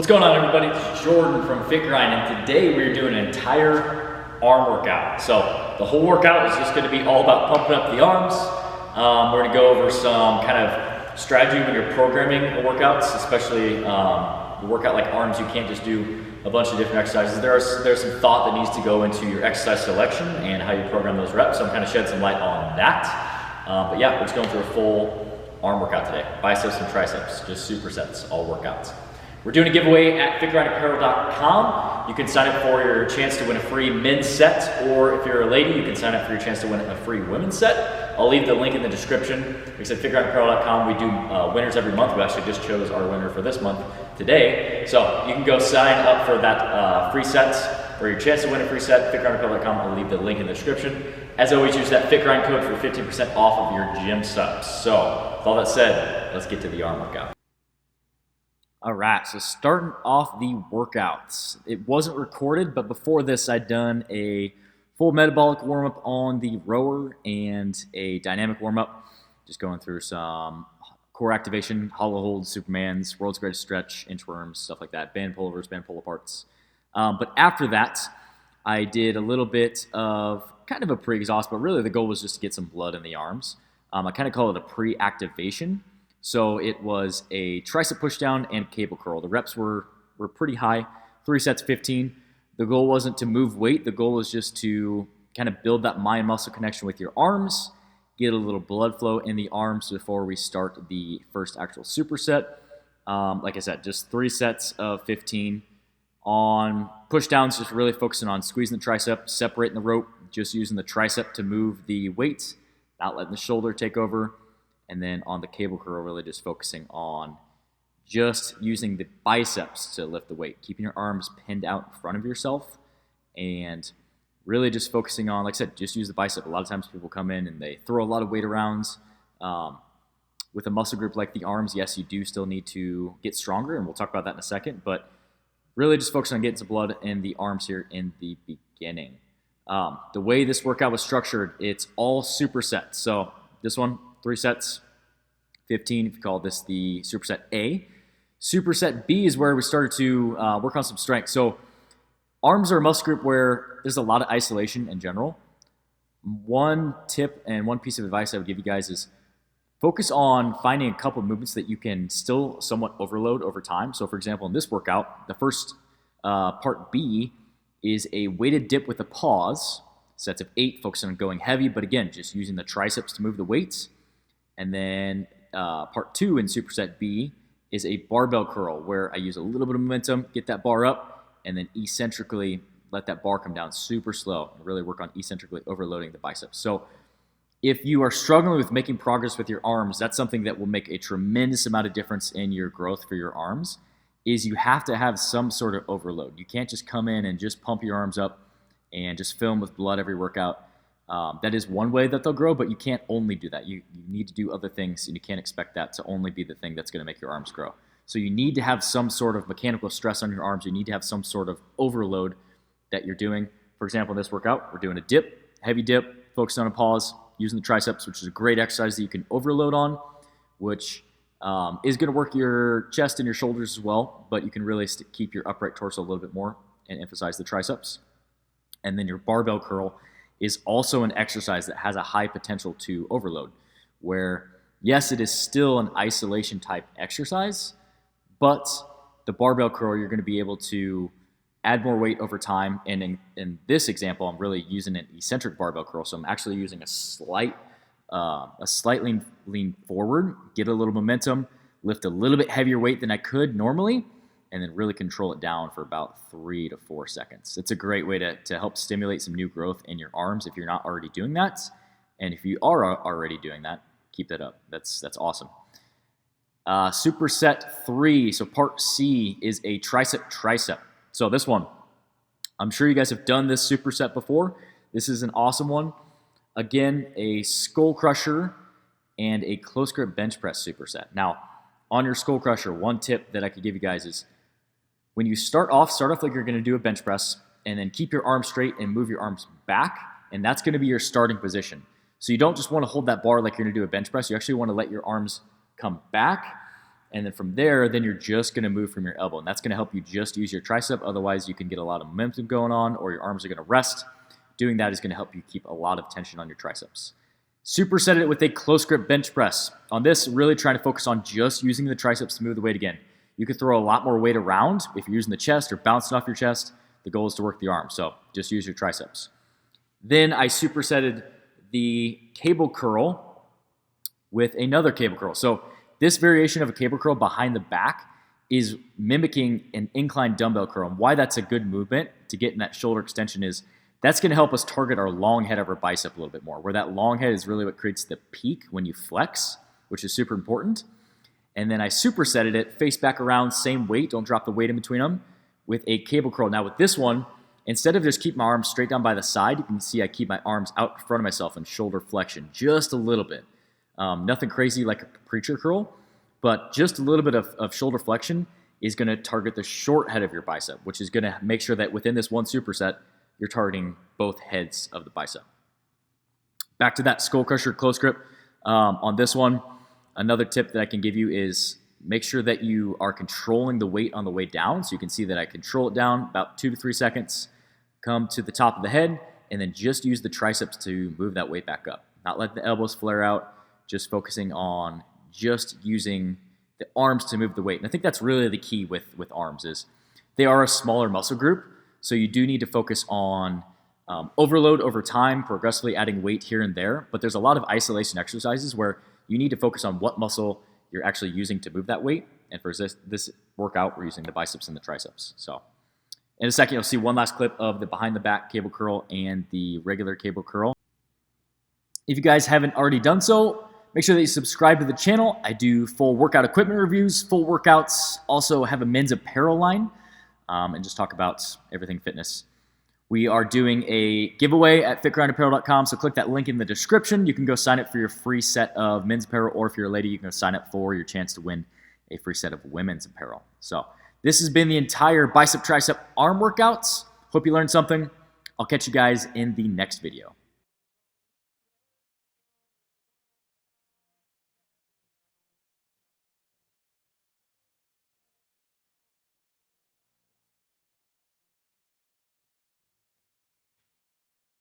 What's going on, everybody? It's Jordan from FitGrind, and today we're doing an entire arm workout. So the whole workout is just going to be all about pumping up the arms. We're going to go over some kind of strategy when you're programming workouts, especially a workout like arms. You can't just do a bunch of different exercises. There's some thought that needs to go into your exercise selection and how you program those reps. So I'm kind of shed some light on that. But yeah, we're just going through a full arm workout today. Biceps and triceps, just supersets, all workouts. We're doing a giveaway at FitGrindApparel.com. You can sign up for your chance to win a free men's set, or if you're a lady, you can sign up for your chance to win a free women's set. I'll leave the link in the description. Like I said, FitGrindApparel.com, we do winners every month. We actually just chose our winner for this month today. So you can go sign up for that free sets, or your chance to win a free set, FitGrindApparel.com. I'll leave the link in the description. As always, use that FitGrind code for 15% off of your gym subs. So with all that said, let's get to the arm workout. All right, so starting off the workouts. It wasn't recorded, but before this, I'd done a full metabolic warm-up on the rower and a dynamic warm-up, just going through some core activation, hollow holds, Supermans, world's greatest stretch, inchworms, stuff like that, band pullovers, band pull-aparts. But after that, I did a little bit of kind of a pre-exhaust, but really the goal was just to get some blood in the arms. I kind of call it a pre-activation. So it was a tricep pushdown and cable curl. The reps were pretty high, 3 sets, 15. The goal wasn't to move weight. The goal was just to kind of build that mind-muscle connection with your arms, get a little blood flow in the arms before we start the first actual superset. Like I said, just 3 sets of 15. On pushdowns, just really focusing on squeezing the tricep, separating the rope, just using the tricep to move the weight, not letting the shoulder take over. And then on the cable curl, really just focusing on just using the biceps to lift the weight, keeping your arms pinned out in front of yourself, and really just focusing on, like I said, just use the bicep. A lot of times people come in and they throw a lot of weight around. With a muscle group like the arms, yes, you do still need to get stronger, and we'll talk about that in a second, but really just focus on getting some blood in the arms here in the beginning. The way this workout was structured, it's all supersets. So this one, 3 sets, 15, if you call this the superset A. Superset B is where we started to work on some strength. So arms are a muscle group where there's a lot of isolation in general. One tip and one piece of advice I would give you guys is focus on finding a couple of movements that you can still somewhat overload over time. So for example, in this workout, the first part B is a weighted dip with a pause, sets of 8, focusing on going heavy, but again, just using the triceps to move the weights. And then part 2 in superset B is a barbell curl where I use a little bit of momentum, get that bar up, and then eccentrically let that bar come down super slow and really work on eccentrically overloading the biceps. So if you are struggling with making progress with your arms, that's something that will make a tremendous amount of difference in your growth for your arms, is you have to have some sort of overload. You can't just come in and just pump your arms up and just fill them with blood every workout. That is one way that they'll grow, but you can't only do that. You need to do other things, and you can't expect that to only be the thing that's going to make your arms grow. So you need to have some sort of mechanical stress on your arms. You need to have some sort of overload that you're doing. For example, in this workout, we're doing a dip, heavy dip, focused on a pause, using the triceps, which is a great exercise that you can overload on, which is going to work your chest and your shoulders as well, but you can really keep your upright torso a little bit more and emphasize the triceps. And then your barbell curl is also an exercise that has a high potential to overload, where, yes, it is still an isolation type exercise, but the barbell curl, you're going to be able to add more weight over time. And in this example, I'm really using an eccentric barbell curl. So I'm actually using a slight lean forward, get a little momentum, lift a little bit heavier weight than I could normally, and then really control it down for about 3 to 4 seconds. It's a great way to help stimulate some new growth in your arms if you're not already doing that. And if you are already doing that, keep that up. That's awesome. Superset 3, so part C, is a tricep. So this one, I'm sure you guys have done this superset before. This is an awesome one. Again, a skull crusher and a close grip bench press superset. Now, on your skull crusher, one tip that I could give you guys is when you start off like you're going to do a bench press, and then keep your arms straight and move your arms back, and that's going to be your starting position. So you don't just want to hold that bar like you're going to do a bench press. You actually want to let your arms come back And then from there, then you're just going to move from your elbow. And that's going to help you just use your tricep. Otherwise, you can get a lot of momentum going on or your arms are going to rest. Doing that is going to help you keep a lot of tension on your triceps. Superset it with a close grip bench press. On this, really trying to focus on just using the triceps to move the weight again. You could throw a lot more weight around if you're using the chest or bouncing off your chest. The goal is to work the arms, so just use your triceps. Then I supersetted the cable curl with another cable curl. So this variation of a cable curl behind the back is mimicking an incline dumbbell curl. And why that's a good movement to get in that shoulder extension is that's going to help us target our long head of our bicep a little bit more, where that long head is really what creates the peak when you flex, which is super important. And then I supersetted it, face back around, same weight, don't drop the weight in between them, with a cable curl. Now with this one, instead of just keep my arms straight down by the side, you can see I keep my arms out in front of myself in shoulder flexion, just a little bit. Nothing crazy like a preacher curl, but just a little bit of shoulder flexion is going to target the short head of your bicep, which is going to make sure that within this one superset, you're targeting both heads of the bicep. Back to that skull crusher close grip. On this one, another tip that I can give you is make sure that you are controlling the weight on the way down. So you can see that I control it down about 2 to 3 seconds, come to the top of the head, and then just use the triceps to move that weight back up. Not let the elbows flare out, just focusing on just using the arms to move the weight. And I think that's really the key with arms is they are a smaller muscle group. So you do need to focus on overload over time, progressively adding weight here and there. But there's a lot of isolation exercises where you need to focus on what muscle you're actually using to move that weight. And for this workout, we're using the biceps and the triceps. So in a second, you'll see one last clip of the behind the back cable curl and the regular cable curl. If you guys haven't already done so, make sure that you subscribe to the channel. I do full workout equipment reviews, full workouts, also have a men's apparel line, and just talk about everything fitness. We are doing a giveaway at FitGrindApparel.com, so click that link in the description. You can go sign up for your free set of men's apparel, or if you're a lady, you can go sign up for your chance to win a free set of women's apparel. So this has been the entire bicep, tricep, arm workouts. Hope you learned something. I'll catch you guys in the next video.